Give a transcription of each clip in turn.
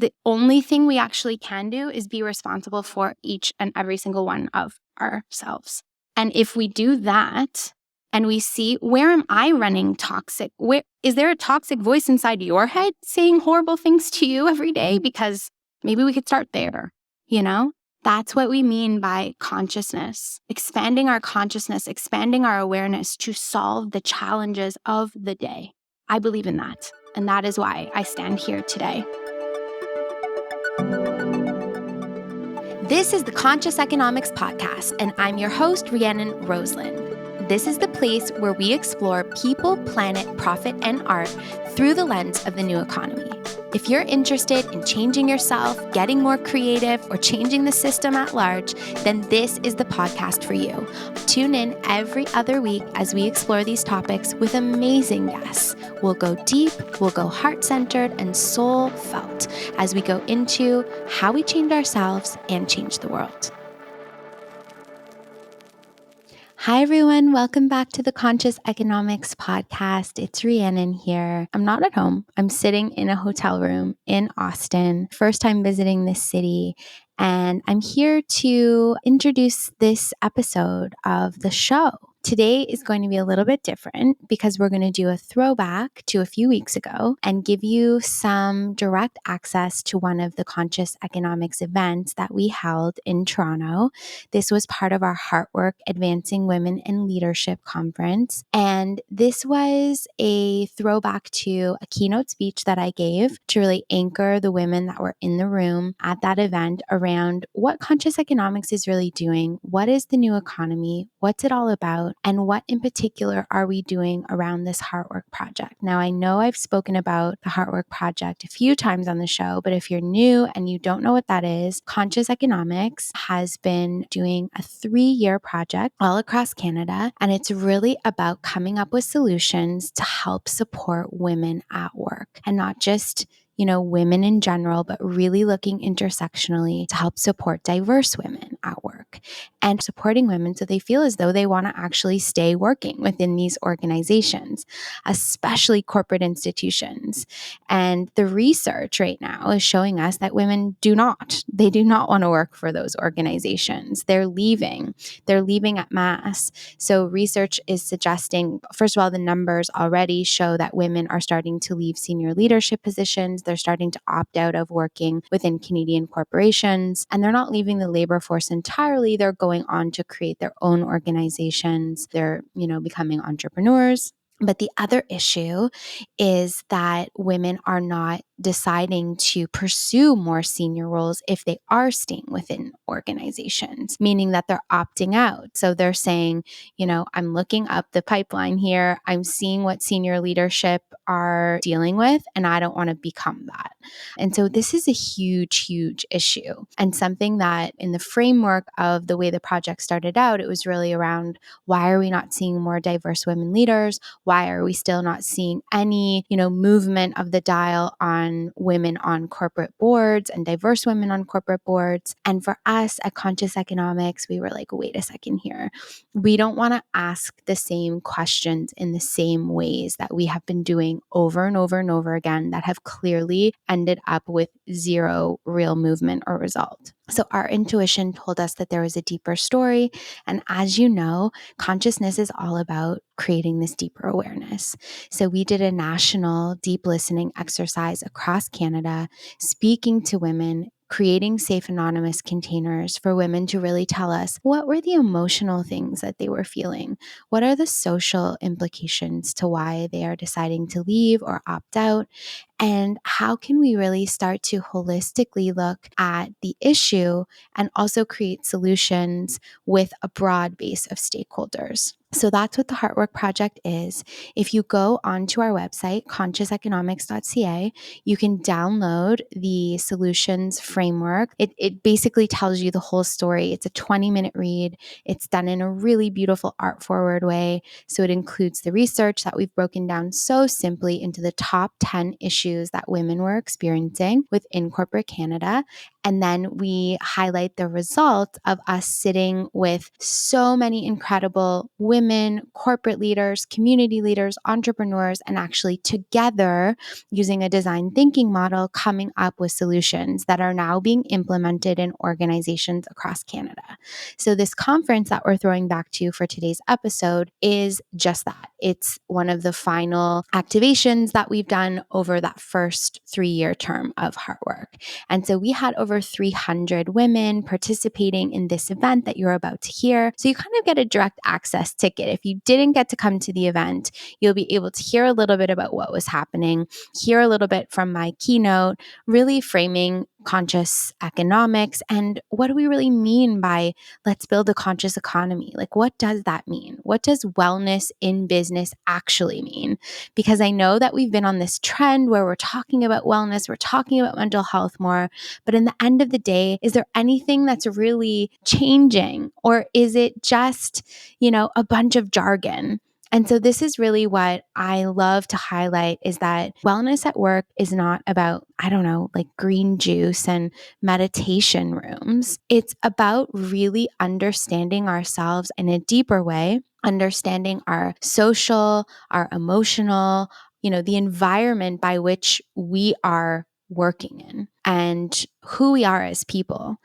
The only thing we actually can do is be responsible for each and every single one of ourselves. And if we do that and we see, where am I running toxic? Where is there a toxic voice inside your head saying horrible things to you every day? Because maybe we could start there, you know? That's what we mean by consciousness, expanding our consciousness, expanding our awareness to solve the challenges of the day. I believe in that. And that is why I stand here today. This is the Conscious Economics Podcast, and I'm your host, Rhiannon Rosalind. This is the place where we explore people, planet, profit, and art through the lens of the new economy. If you're interested in changing yourself, getting more creative, or changing the system at large, then this is the podcast for you. Tune in every other week as we explore these topics with amazing guests. We'll go deep, we'll go heart-centered and soul-felt as we go into how we change ourselves and change the world. Hi, everyone. Welcome back to the Conscious Economics Podcast. It's Rhiannon here. I'm not at home. I'm sitting in a hotel room in Austin, first time visiting this city. And I'm here to introduce this episode of the show. Today is going to be a little bit different because we're going to do a throwback to a few weeks ago and give you some direct access to one of the Conscious Economics events that we held in Toronto. This was part of our HeARTwork Advancing Women in Leadership Conference. And this was a throwback to a keynote speech that I gave to really anchor the women that were in the room at that event around what conscious economics is really doing, what is the new economy, what's it all about, and what in particular are we doing around this HeARTwork project. Now, I know I've spoken about the HeARTwork project a few times on the show, but if you're new and you don't know what that is, Conscious Economics has been doing a 3-year project all across Canada, and it's really about coming up with solutions to help support women at work, and not just women in general, but really looking intersectionally to help support diverse women at work and supporting women so they feel as though they want to actually stay working within these organizations, especially corporate institutions. And the research right now is showing us that women do not want to work for those organizations. They're leaving at masse. So research is suggesting, first of all, the numbers already show that women are starting to leave senior leadership positions. They're starting to opt out of working within Canadian corporations, and they're not leaving the labor force entirely. They're going on to create their own organizations. They're, becoming entrepreneurs. But the other issue is that women are not deciding to pursue more senior roles if they are staying within organizations, meaning that they're opting out. So they're saying, I'm looking up the pipeline here. I'm seeing what senior leadership are dealing with, and I don't want to become that. And so this is a huge, huge issue, and something that in the framework of the way the project started out, it was really around, why are we not seeing more diverse women leaders? Why are we still not seeing any, movement of the dial on women on corporate boards and diverse women on corporate boards? And for us at Conscious Economics, we were like, wait a second here. We don't want to ask the same questions in the same ways that we have been doing over and over and over again that have clearly ended up with zero real movement or result. So our intuition told us that there was a deeper story. And as you know, consciousness is all about creating this deeper awareness. So we did a national deep listening exercise across Canada, speaking to women, creating safe anonymous containers for women to really tell us what were the emotional things that they were feeling. What are the social implications to why they are deciding to leave or opt out? And how can we really start to holistically look at the issue and also create solutions with a broad base of stakeholders? So that's what the HeARTwork project is. If you go onto our website, consciouseconomics.ca, you can download the solutions framework. It basically tells you the whole story. It's a 20-minute read. It's done in a really beautiful art-forward way. So it includes the research that we've broken down so simply into the top 10 issues that women were experiencing within corporate Canada. And then we highlight the results of us sitting with so many incredible women women, corporate leaders, community leaders, entrepreneurs, and actually together using a design thinking model, coming up with solutions that are now being implemented in organizations across Canada. So this conference that we're throwing back to for today's episode is just that. It's one of the final activations that we've done over that first 3-year term of HeARTwork. And so we had over 300 women participating in this event that you're about to hear. So you kind of get a direct access ticket. If you didn't get to come to the event, you'll be able to hear a little bit about what was happening, hear a little bit from my keynote, really framing conscious economics and what do we really mean by let's build a conscious economy? Like, what does that mean? What does wellness in business actually mean? Because I know that we've been on this trend where we're talking about wellness, we're talking about mental health more, but in the end of the day, is there anything that's really changing? Or is it just, a bunch of jargon? And so this is really what I love to highlight is that wellness at work is not about, like green juice and meditation rooms. It's about really understanding ourselves in a deeper way, understanding our social, our emotional, the environment by which we are working in and who we are as people,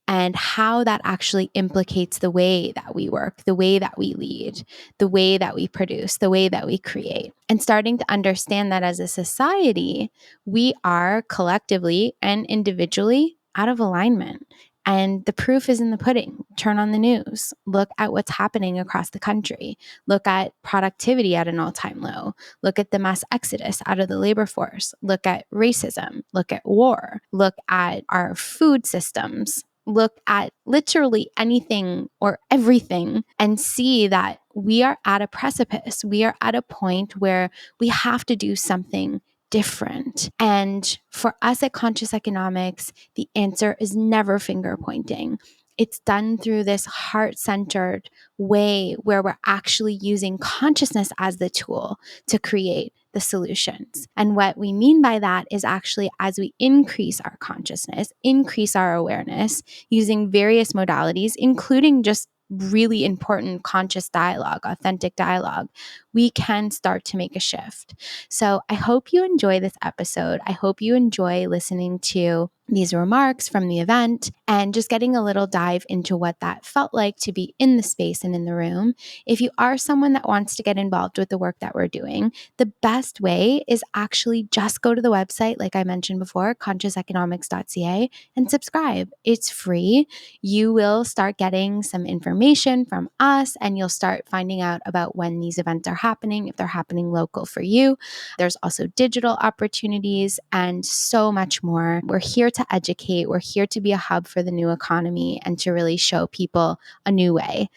and how that actually implicates the way that we work, the way that we lead, the way that we produce, the way that we create. And starting to understand that as a society, we are collectively and individually out of alignment. And the proof is in the pudding. Turn on the news. Look at what's happening across the country. Look at productivity at an all-time low. Look at the mass exodus out of the labor force. Look at racism. Look at war. Look at our food systems. Look at literally anything or everything and see that we are at a precipice. We are at a point where we have to do something different. And for us at Conscious Economics, the answer is never finger pointing. It's done through this heart-centered way where we're actually using consciousness as the tool to create the solutions. And what we mean by that is actually as we increase our consciousness, increase our awareness using various modalities, including just really important conscious dialogue, authentic dialogue, we can start to make a shift. So I hope you enjoy this episode. I hope you enjoy listening to these remarks from the event and just getting a little dive into what that felt like to be in the space and in the room. If you are someone that wants to get involved with the work that we're doing, the best way is actually just go to the website, like I mentioned before, consciouseconomics.ca, and subscribe. It's free. You will start getting some information from us and you'll start finding out about when these events are happening, if they're happening local for you. There's also digital opportunities and so much more. We're here to educate. We're here to be a hub for the new economy and to really show people a new way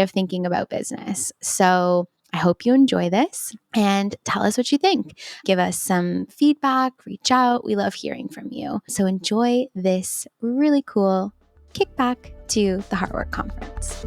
of thinking about business. So I hope you enjoy this and tell us what you think. Give us some feedback, reach out. We love hearing from you. So enjoy this really cool kickback to the HeARTwork conference.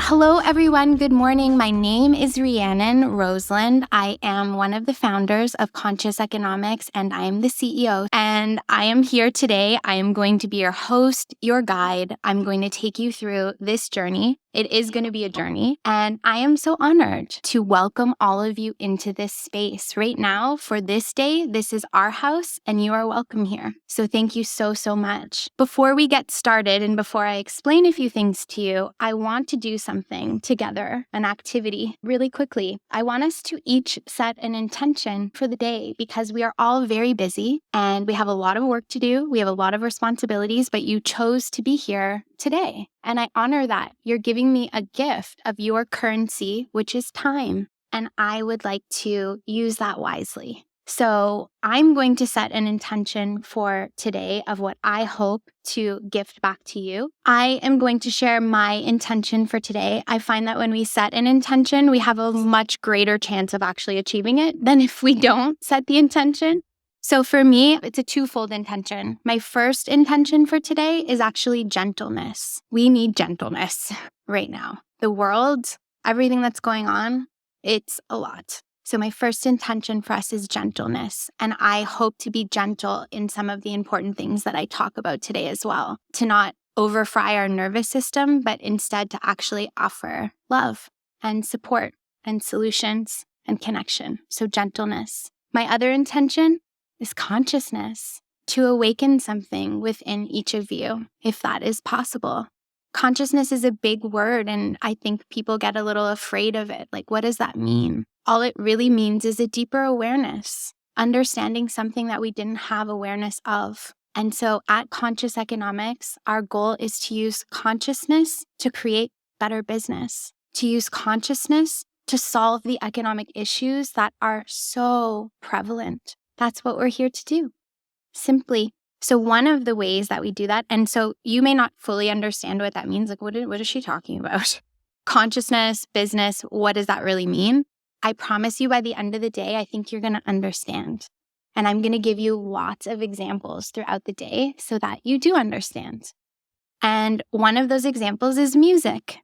Hello, everyone. Good morning. My name is Rhiannon Rosalind. I am one of the founders of Conscious Economics, and I am the CEO. And I am here today. I am going to be your host, your guide. I'm going to take you through this journey. It is going to be a journey, and I am so honored to welcome all of you into this space. Right now, for this day, this is our house, and you are welcome here. So thank you so, so much. Before we get started, and before I explain a few things to you, I want to do something together, an activity, really quickly. I want us to each set an intention for the day because we are all very busy, and we have a lot of work to do. We have a lot of responsibilities, but you chose to be here today. And I honor that. You're giving me a gift of your currency, which is time. And I would like to use that wisely. So I'm going to set an intention for today of what I hope to gift back to you. I am going to share my intention for today. I find that when we set an intention, we have a much greater chance of actually achieving it than if we don't set the intention. So for me, it's a twofold intention. My first intention for today is actually gentleness. We need gentleness right now. The world, everything that's going on, it's a lot. So my first intention for us is gentleness. And I hope to be gentle in some of the important things that I talk about today as well, to not overfry our nervous system, but instead to actually offer love and support and solutions and connection. So gentleness. My other intention is consciousness, to awaken something within each of you, if that is possible. Consciousness is a big word, and I think people get a little afraid of it. Like, what does that mean? All it really means is a deeper awareness, understanding something that we didn't have awareness of. And so at Conscious Economics, our goal is to use consciousness to create better business, to use consciousness to solve the economic issues that are so prevalent. That's what we're here to do, simply. So one of the ways that we do that, and so you may not fully understand what that means. Like, what is she talking about? Consciousness, business, what does that really mean? I promise you by the end of the day, I think you're going to understand. And I'm going to give you lots of examples throughout the day so that you do understand. And one of those examples is music.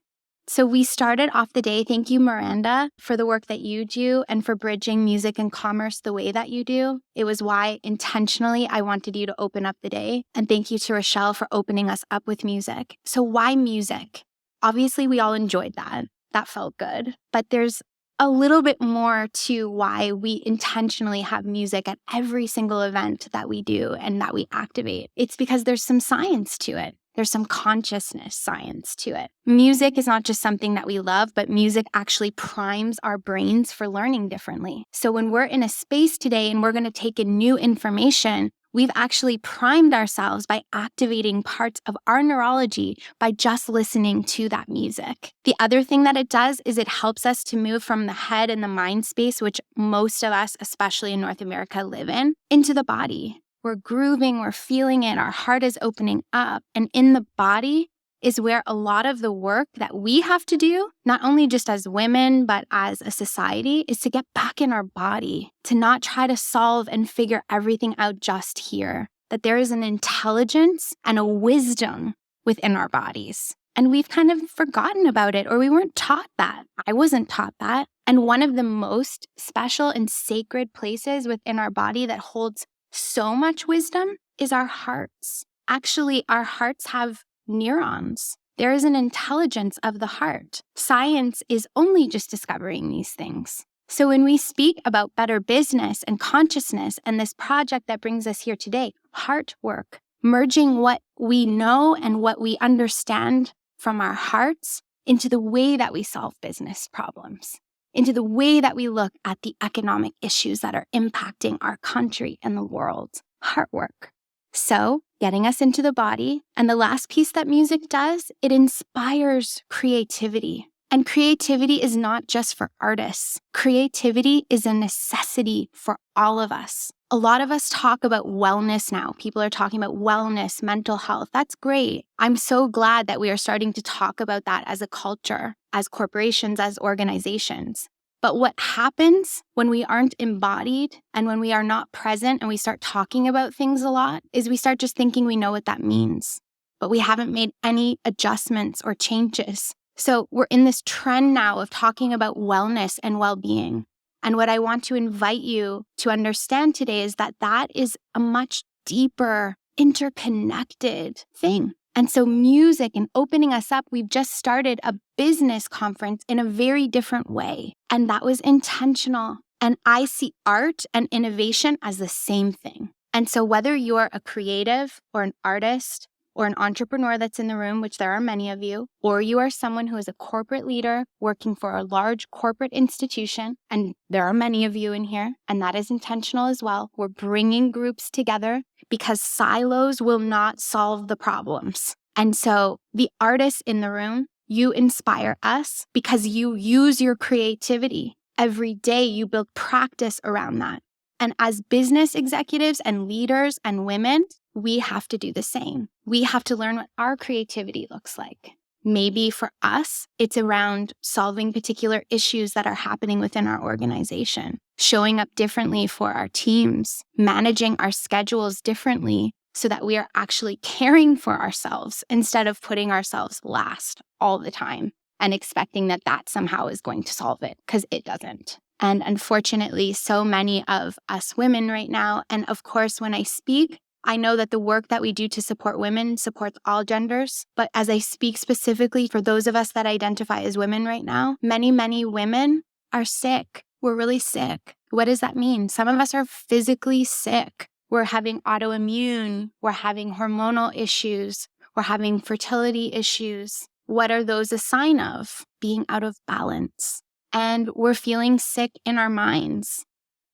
So we started off the day, thank you, Miranda, for the work that you do and for bridging music and commerce the way that you do. It was why intentionally I wanted you to open up the day. And thank you to Rochelle for opening us up with music. So why music? Obviously, we all enjoyed that. That felt good. But there's a little bit more to why we intentionally have music at every single event that we do and that we activate. It's because there's some science to it. There's some consciousness science to it. Music is not just something that we love, but music actually primes our brains for learning differently. So when we're in a space today and we're going to take in new information, we've actually primed ourselves by activating parts of our neurology by just listening to that music. The other thing that it does is it helps us to move from the head and the mind space, which most of us, especially in North America, live in, into the body. We're grooving, we're feeling it, our heart is opening up. And in the body is where a lot of the work that we have to do, not only just as women, but as a society, is to get back in our body, to not try to solve and figure everything out just here. That there is an intelligence and a wisdom within our bodies. And we've kind of forgotten about it, or we weren't taught that. I wasn't taught that. And one of the most special and sacred places within our body that holds so much wisdom is our hearts. Actually, our hearts have neurons. There is an intelligence of the heart. Science is only just discovering these things. So when we speak about better business and consciousness and this project that brings us here today, HeARTwork, merging what we know and what we understand from our hearts into the way that we solve business problems, into the way that we look at the economic issues that are impacting our country and the world. HeARTwork. So, getting us into the body. And the last piece that music does, it inspires creativity. And creativity is not just for artists. Creativity is a necessity for all of us. A lot of us talk about wellness now. People are talking about wellness, mental health. That's great. I'm so glad that we are starting to talk about that as a culture, as corporations, as organizations. But what happens when we aren't embodied and when we are not present and we start talking about things a lot is we start just thinking we know what that means, but we haven't made any adjustments or changes. So we're in this trend now of talking about wellness and well-being. And what I want to invite you to understand today is that that is a much deeper, interconnected thing. And so music and opening us up, we've just started a business conference in a very different way. And that was intentional. And I see art and innovation as the same thing. And so whether you're a creative or an artist or an entrepreneur that's in the room, which there are many of you, or you are someone who is a corporate leader working for a large corporate institution, and there are many of you in here, and that is intentional as well. We're bringing groups together because silos will not solve the problems. And so the artists in the room, you inspire us because you use your creativity. Every day you build practice around that. And as business executives and leaders and women, we have to do the same. We have to learn what our creativity looks like. Maybe for us, it's around solving particular issues that are happening within our organization, showing up differently for our teams, managing our schedules differently so that we are actually caring for ourselves instead of putting ourselves last all the time and expecting that that somehow is going to solve it, because it doesn't. And unfortunately, so many of us women right now, and of course, when I speak, I know that the work that we do to support women supports all genders. But as I speak specifically for those of us that identify as women right now, many, many women are sick. We're really sick. What does that mean? Some of us are physically sick. We're having autoimmune. We're having hormonal issues. We're having fertility issues. What are those a sign of? Being out of balance. And we're feeling sick in our minds.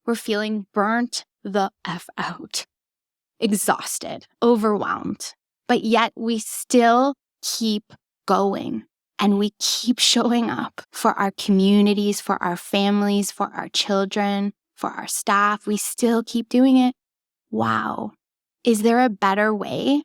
We're feeling burnt the F out, exhausted, overwhelmed. But yet we still keep going and we keep showing up for our communities, for our families, for our children, for our staff. We still keep doing it. Wow. Is there a better way?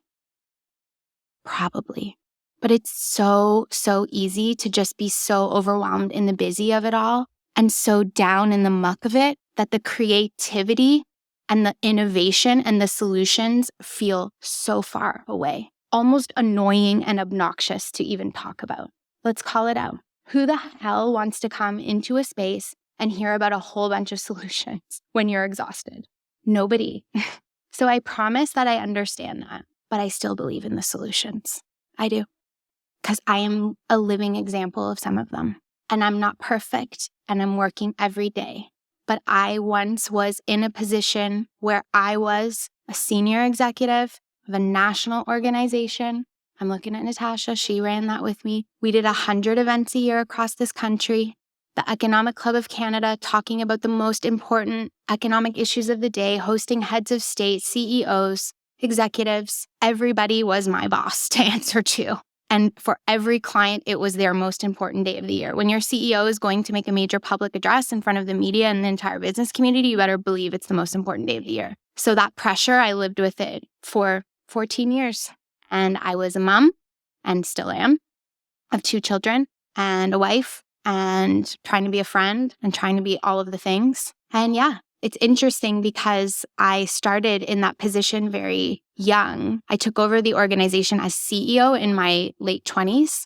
Probably. But it's so easy to just be so overwhelmed in the busy of it all and so down in the muck of it that the creativity and the innovation and the solutions feel so far away, almost annoying and obnoxious to even talk about. Let's call it out. Who the hell wants to come into a space and hear about a whole bunch of solutions when you're exhausted? Nobody. So I promise that I understand that, but I still believe in the solutions. I do. Because I am a living example of some of them. And I'm not perfect, and I'm working every day. But I once was in a position where I was a senior executive of a national organization. I'm looking at Natasha. She ran that with me. We did 100 events a year across this country. The Economic Club of Canada, talking about the most important economic issues of the day, hosting heads of state, CEOs, executives. Everybody was my boss to answer to. And for every client, it was their most important day of the year. When your CEO is going to make a major public address in front of the media and the entire business community, you better believe it's the most important day of the year. So that pressure, I lived with it for 14 years. And I was a mom, and still am, of 2 children and a wife, and trying to be a friend and trying to be all of the things. And yeah, it's interesting because I started in that position very young. I took over the organization as CEO in my late 20s.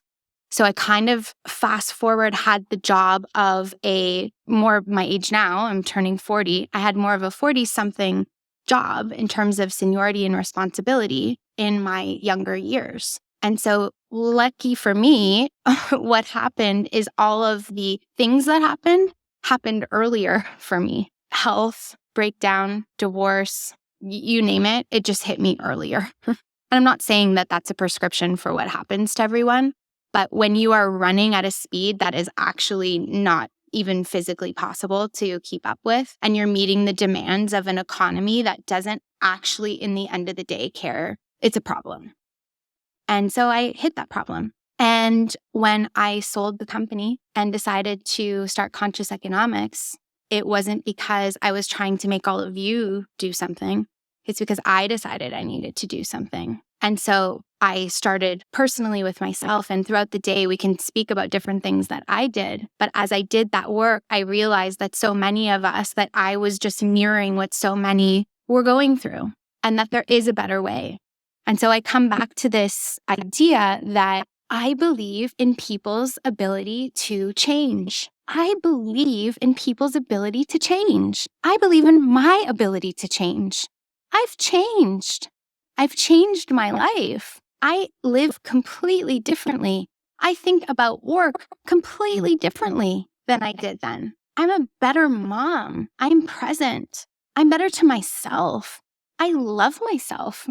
So I kind of fast forward had the job of a more my age now, I'm turning 40. I had more of a 40-something job in terms of seniority and responsibility in my younger years. And so lucky for me, what happened is all of the things that happened earlier for me. Health, breakdown, divorce, you name it, it just hit me earlier. And I'm not saying that that's a prescription for what happens to everyone, but when you are running at a speed that is actually not even physically possible to keep up with, and you're meeting the demands of an economy that doesn't actually, in the end of the day, care, it's a problem. And so I hit that problem. And when I sold the company and decided to start Conscious Economics, it wasn't because I was trying to make all of you do something. It's because I decided I needed to do something. And so I started personally with myself. And throughout the day, we can speak about different things that I did. But as I did that work, I realized that so many of us, that I was just mirroring what so many were going through, and that there is a better way. And so I come back to this idea that I believe in people's ability to change. I believe in people's ability to change. I believe in my ability to change. I've changed. I've changed my life. I live completely differently. I think about work completely differently than I did then. I'm a better mom. I'm present. I'm better to myself. I love myself.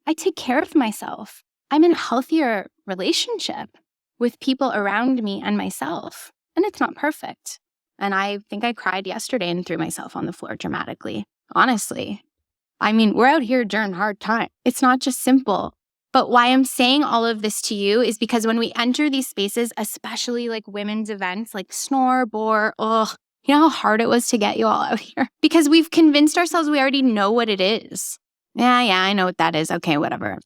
I take care of myself. I'm in a healthier relationship with people around me and myself. And it's not perfect. And I think I cried yesterday and threw myself on the floor dramatically. Honestly. I mean, we're out here during hard time. It's not just simple. But why I'm saying all of this to you is because when we enter these spaces, especially like women's events like Snore, Bore, you know how hard it was to get you all out here? Because we've convinced ourselves we already know what it is. Yeah, I know what that is. Okay, whatever.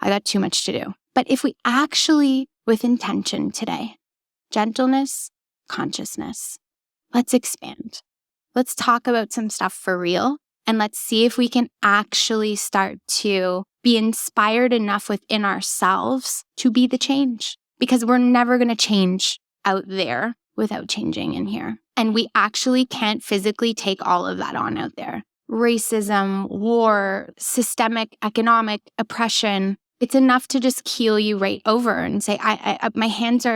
I got too much to do. But if we actually, with intention today, gentleness, consciousness, let's expand. Let's talk about some stuff for real. And let's see if we can actually start to be inspired enough within ourselves to be the change. Because we're never going to change out there. without changing in here. And we actually can't physically take all of that on out there. Racism, war, systemic economic oppression. It's enough to just keel you right over and say, I put my hands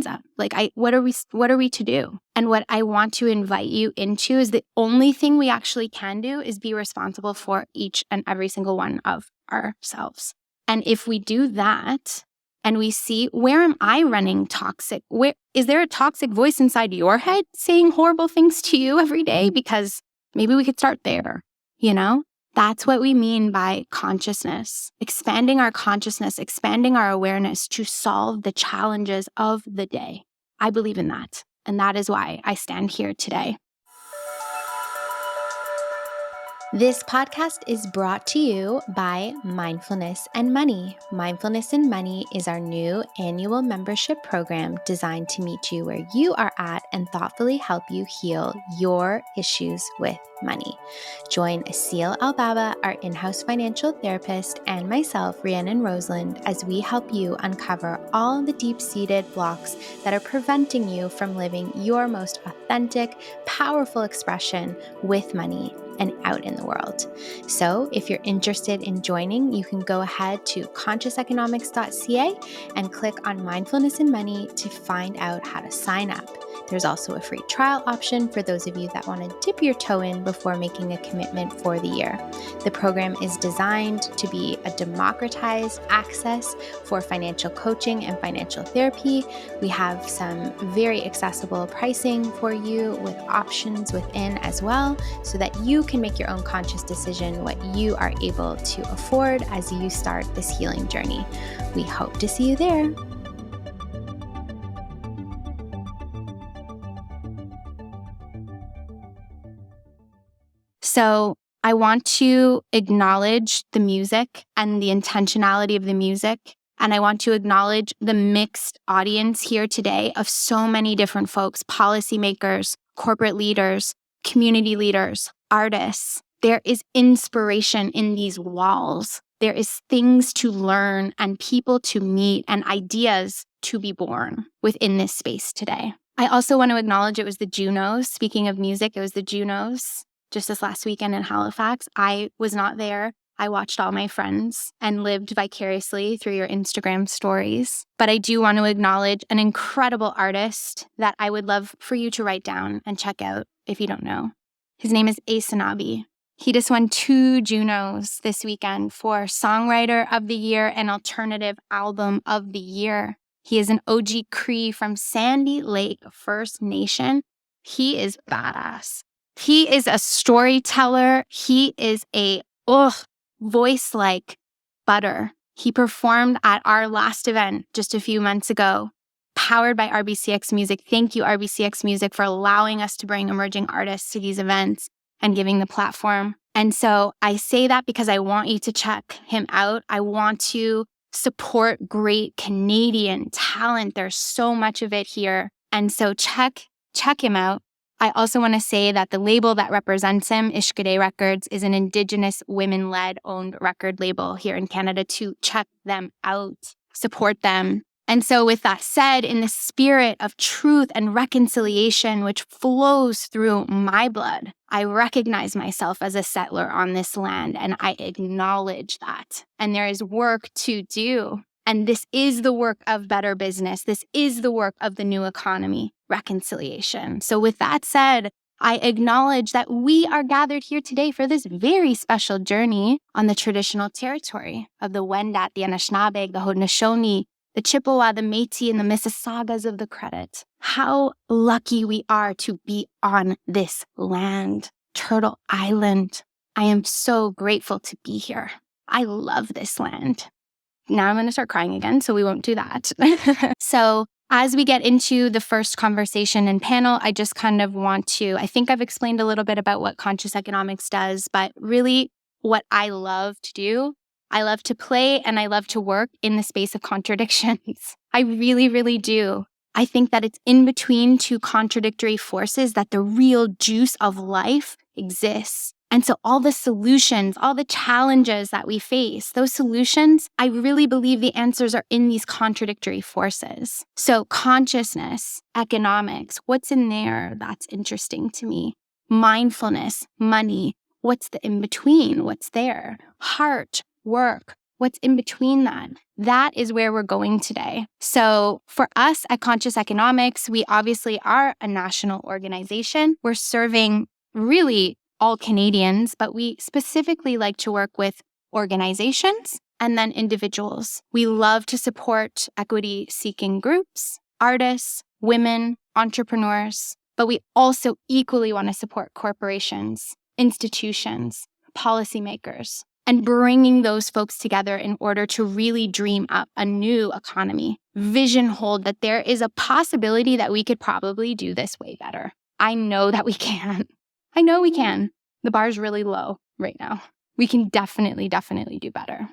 up. Like, what are we to do? And what I want to invite you into is the only thing we actually can do is be responsible for each and every single one of ourselves. And if we do that, and we see, where am I running toxic? Where is there a toxic voice inside your head saying horrible things to you every day? Because maybe we could start there, That's what we mean by consciousness, expanding our consciousness, expanding our awareness to solve the challenges of the day. I believe in that. And that is why I stand here today. This podcast is brought to you by Mindfulness and Money. Mindfulness and Money is our new annual membership program designed to meet you where you are at and thoughtfully help you heal your issues with money. Join Asil Albaba, our in-house financial therapist, and myself, Rhiannon Rosalind, as we help you uncover all the deep-seated blocks that are preventing you from living your most authentic, powerful expression with money and out in the world. So if you're interested in joining, you can go ahead to consciouseconomics.ca and click on Mindfulness and Money to find out how to sign up. There's also a free trial option for those of you that want to dip your toe in before making a commitment for the year. The program is designed to be a democratized access for financial coaching and financial therapy. We have some very accessible pricing for you with options within as well, so that you can make your own conscious decision what you are able to afford as you start this healing journey. We hope to see you there. So I want to acknowledge the music and the intentionality of the music. And I want to acknowledge the mixed audience here today of so many different folks, policymakers, corporate leaders, community leaders, artists. There is inspiration in these walls. There is things to learn and people to meet and ideas to be born within this space today. I also want to acknowledge it was the Junos. Speaking of music, it was the Junos just this last weekend in Halifax. I was not there. I watched all my friends and lived vicariously through your Instagram stories. But I do want to acknowledge an incredible artist that I would love for you to write down and check out if you don't know. His name is Asanabi. He just won 2 Junos this weekend for Songwriter of the Year and Alternative Album of the Year. He is an OG Cree from Sandy Lake First Nation. He is badass. He is a storyteller. He is a voice like butter. He performed at our last event just a few months ago, powered by RBCX Music. Thank you, RBCX Music, for allowing us to bring emerging artists to these events and giving the platform. And so I say that because I want you to check him out. I want to support great Canadian talent. There's so much of it here. And so check him out. I also want to say that the label that represents him, Ishkade Records, is an Indigenous women-led owned record label here in Canada. To check them out, support them. And so with that said, in the spirit of truth and reconciliation, which flows through my blood, I recognize myself as a settler on this land, and I acknowledge that. And there is work to do. And this is the work of better business. This is the work of the new economy, reconciliation. So with that said, I acknowledge that we are gathered here today for this very special journey on the traditional territory of the Wendat, the Anishinaabe, the Haudenosaunee, the Chippewa, the Métis, and the Mississaugas of the Credit. How lucky we are to be on this land, Turtle Island. I am so grateful to be here. I love this land. Now I'm going to start crying again, so we won't do that. So as we get into the first conversation and panel, I just kind of want to, I think I've explained a little bit about what conscious economics does, but really what I love to do, I love to play and I love to work in the space of contradictions. I really, really do. I think that it's in between two contradictory forces that the real juice of life exists. And so all the solutions, all the challenges that we face, those solutions, I really believe the answers are in these contradictory forces. So consciousness, economics, what's in there? That's interesting to me. Mindfulness, money, what's the in-between? What's there? Heart, work, what's in between that? That is where we're going today. So for us at Conscious Economics, we obviously are a national organization. We're serving really all Canadians, but we specifically like to work with organizations and then individuals. We love to support equity-seeking groups, artists, women, entrepreneurs, but we also equally want to support corporations, institutions, policymakers, and bringing those folks together in order to really dream up a new economy. Vision hold that there is a possibility that we could probably do this way better. I know that we can. I know we can. The bar's really low right now. We can definitely do better.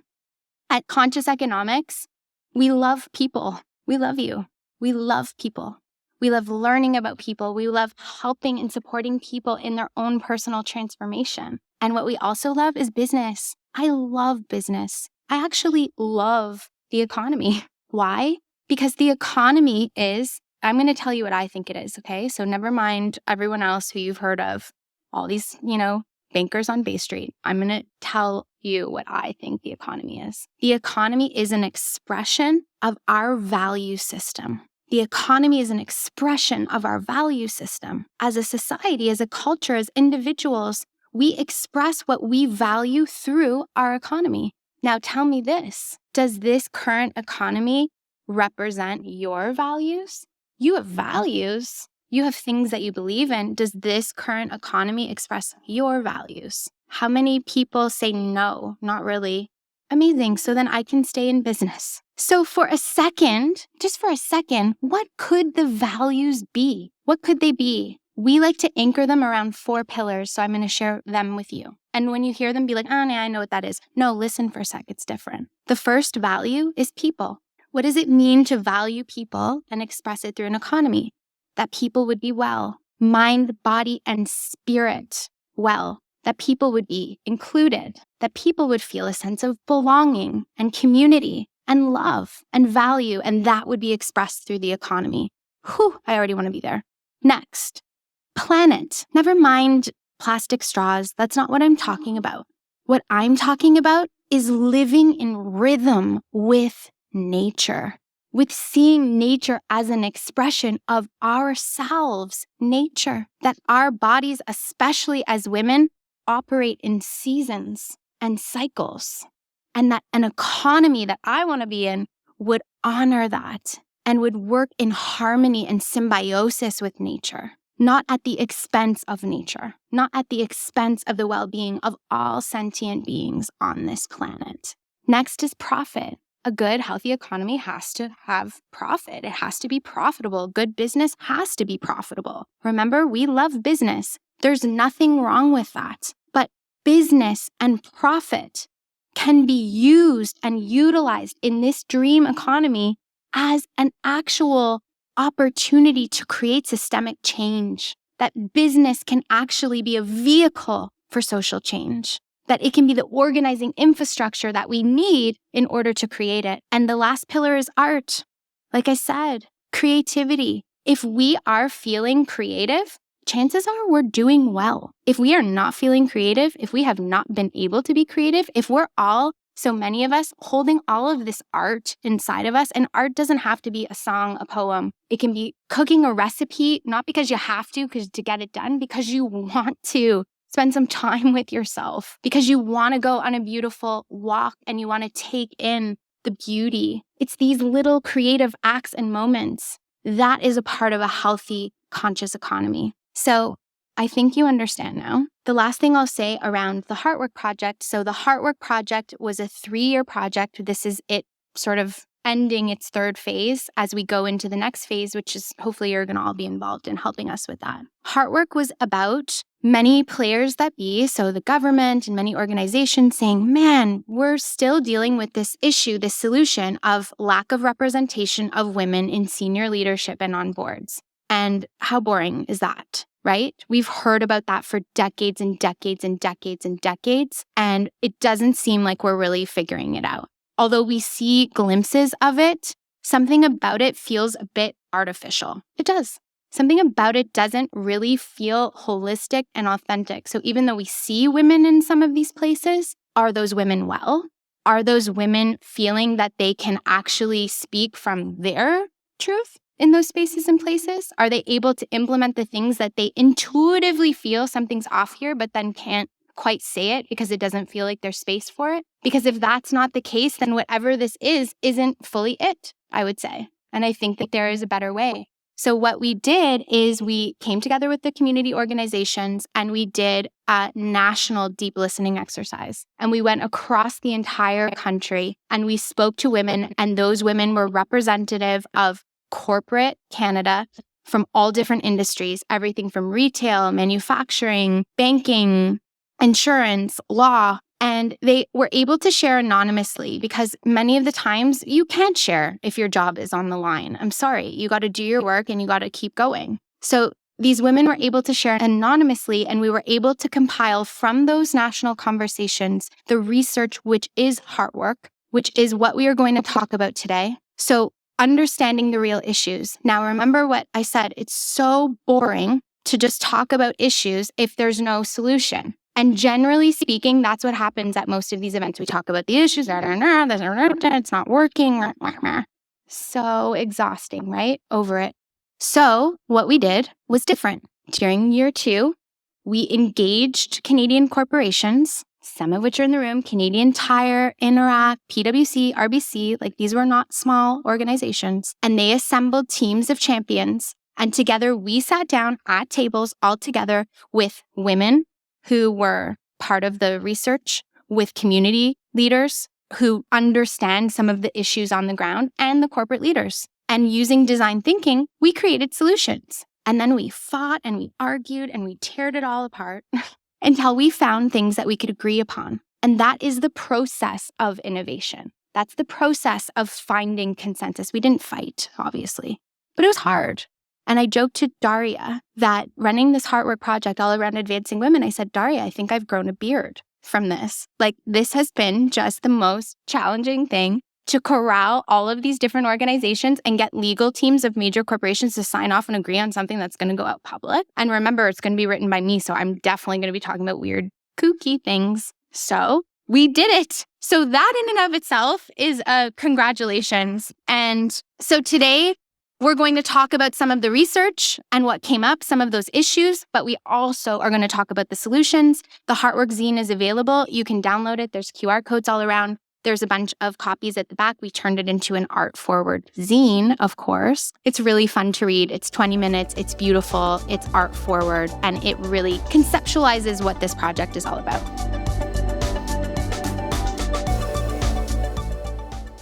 At Conscious Economics, we love people. We love you. We love people. We love learning about people. We love helping and supporting people in their own personal transformation. And what we also love is business. I love business. I actually love the economy. Why? Because the economy is, I'm going to tell you what I think it is, okay? So never mind everyone else who you've heard of, all these, bankers on Bay Street. I'm going to tell you what I think the economy is. The economy is an expression of our value system. The economy is an expression of our value system. As a society, as a culture, as individuals, we express what we value through our economy. Now tell me this, does this current economy represent your values? You have values. You have things that you believe in. Does this current economy express your values? How many people say no, not really? Amazing. So then I can stay in business. So for a second, just for a second, what could the values be? What could they be? We like to anchor them around 4 pillars, so I'm going to share them with you. And when you hear them, be like, oh, yeah, I know what that is. No, listen for a sec. It's different. The first value is people. What does it mean to value people and express it through an economy? That people would be well, mind, body, and spirit well. That people would be included. That people would feel a sense of belonging and community and love and value, and that would be expressed through the economy. Whew, I already want to be there. Next, planet. Never mind plastic straws. That's not what I'm talking about. What I'm talking about is living in rhythm with nature, with seeing nature as an expression of ourselves, nature, that our bodies, especially as women, operate in seasons and cycles, and that an economy that I want to be in would honor that and would work in harmony and symbiosis with nature, not at the expense of nature, not at the expense of the well-being of all sentient beings on this planet. Next is profit. A good, healthy economy has to have profit. It has to be profitable. Good business has to be profitable. Remember, we love business. There's nothing wrong with that. But business and profit can be used and utilized in this dream economy as an actual opportunity to create systemic change. That business can actually be a vehicle for social change. That it can be the organizing infrastructure that we need in order to create it. And the last pillar is art. Like I said, creativity. If we are feeling creative, chances are we're doing well. If we are not feeling creative, if we have not been able to be creative, if we're all, so many of us, holding all of this art inside of us, and art doesn't have to be a song, a poem. It can be cooking a recipe, not because you have to get it done, because you want to. Spend some time with yourself because you want to go on a beautiful walk and you want to take in the beauty. It's these little creative acts and moments that is a part of a healthy, conscious economy. So I think you understand now. The last thing I'll say around the HeARTwork project. So the HeARTwork project was a 3-year project. This is it sort of ending its 3rd phase as we go into the next phase, which is hopefully you're going to all be involved in helping us with that. HeARTwork was about many players that be, so the government and many organizations saying, man, we're still dealing with this issue, this solution of lack of representation of women in senior leadership and on boards. And how boring is that, right? We've heard about that for decades and decades and decades and decades, and it doesn't seem like we're really figuring it out. Although we see glimpses of it, something about it feels a bit artificial. It does. Something about it doesn't really feel holistic and authentic. So even though we see women in some of these places, are those women well? Are those women feeling that they can actually speak from their truth in those spaces and places? Are they able to implement the things that they intuitively feel something's off here, but then can't quite say it because it doesn't feel like there's space for it? Because if that's not the case, then whatever this isn't fully it, I would say. And I think that there is a better way. So what we did is we came together with the community organizations and we did a national deep listening exercise. And we went across the entire country and we spoke to women, and those women were representative of corporate Canada from all different industries, everything from retail, manufacturing, banking, insurance, law. And they were able to share anonymously because many of the times you can't share if your job is on the line. I'm sorry, you got to do your work and you got to keep going. So these women were able to share anonymously, and we were able to compile from those national conversations the research, which is HeARTwork, which is what we are going to talk about today. So understanding the real issues. Now, remember what I said, it's so boring to just talk about issues if there's no solution. And generally speaking, that's what happens at most of these events. We talk about the issues, it's not working. So exhausting, right? Over it. So what we did was different. During year 2, we engaged Canadian corporations, some of which are in the room, Canadian Tire, Interact, PwC, RBC, like these were not small organizations. And they assembled teams of champions. And together we sat down at tables all together with women who were part of the research, with community leaders who understand some of the issues on the ground, and the corporate leaders. And using design thinking, we created solutions. And then we fought and we argued and we teared it all apart until we found things that we could agree upon. And that is the process of innovation. That's the process of finding consensus. We didn't fight, obviously, but it was hard. And I joked to Daria that running this HeARTwork project all around advancing women, I said, Daria, I think I've grown a beard from this. Like, this has been just the most challenging thing to corral all of these different organizations and get legal teams of major corporations to sign off and agree on something that's going to go out public. And remember, it's going to be written by me, so I'm definitely going to be talking about weird, kooky things. So we did it. So that in and of itself is a congratulations. And so today, we're going to talk about some of the research and what came up, some of those issues, but we also are going to talk about the solutions. The HeARTwork zine is available. You can download it. There's QR codes all around. There's a bunch of copies at the back. We turned it into an art forward zine, of course. It's really fun to read. It's 20 minutes. It's beautiful. It's art forward. And it really conceptualizes what this project is all about.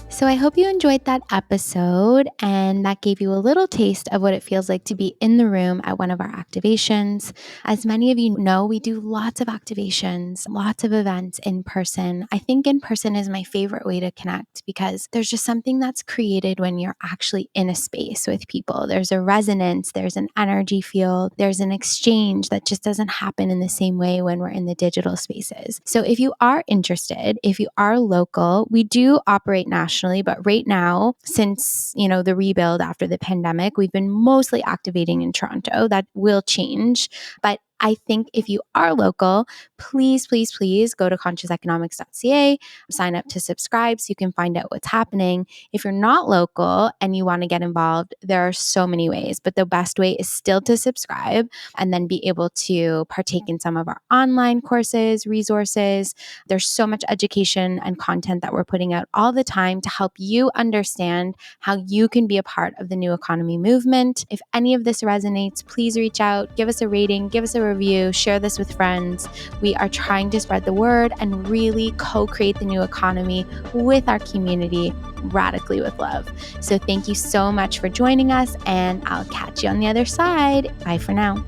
So I hope you enjoyed that episode and that gave you a little taste of what it feels like to be in the room at one of our activations. As many of you know, we do lots of activations, lots of events in person. I think in person is my favorite way to connect because there's just something that's created when you're actually in a space with people. There's a resonance, there's an energy field, there's an exchange that just doesn't happen in the same way when we're in the digital spaces. So if you are interested, if you are local, we do operate nationally. But right now, since, the rebuild after the pandemic, we've been mostly activating in Toronto. That will change. But I think if you are local, please, please, please go to consciouseconomics.ca, sign up to subscribe so you can find out what's happening. If you're not local and you want to get involved, there are so many ways, but the best way is still to subscribe and then be able to partake in some of our online courses, resources. There's so much education and content that we're putting out all the time to help you understand how you can be a part of the new economy movement. If any of this resonates, please reach out, give us a rating, give us a review, share this with friends. We are trying to spread the word and really co-create the new economy with our community radically with love. So thank you so much for joining us, and I'll catch you on the other side. Bye for now.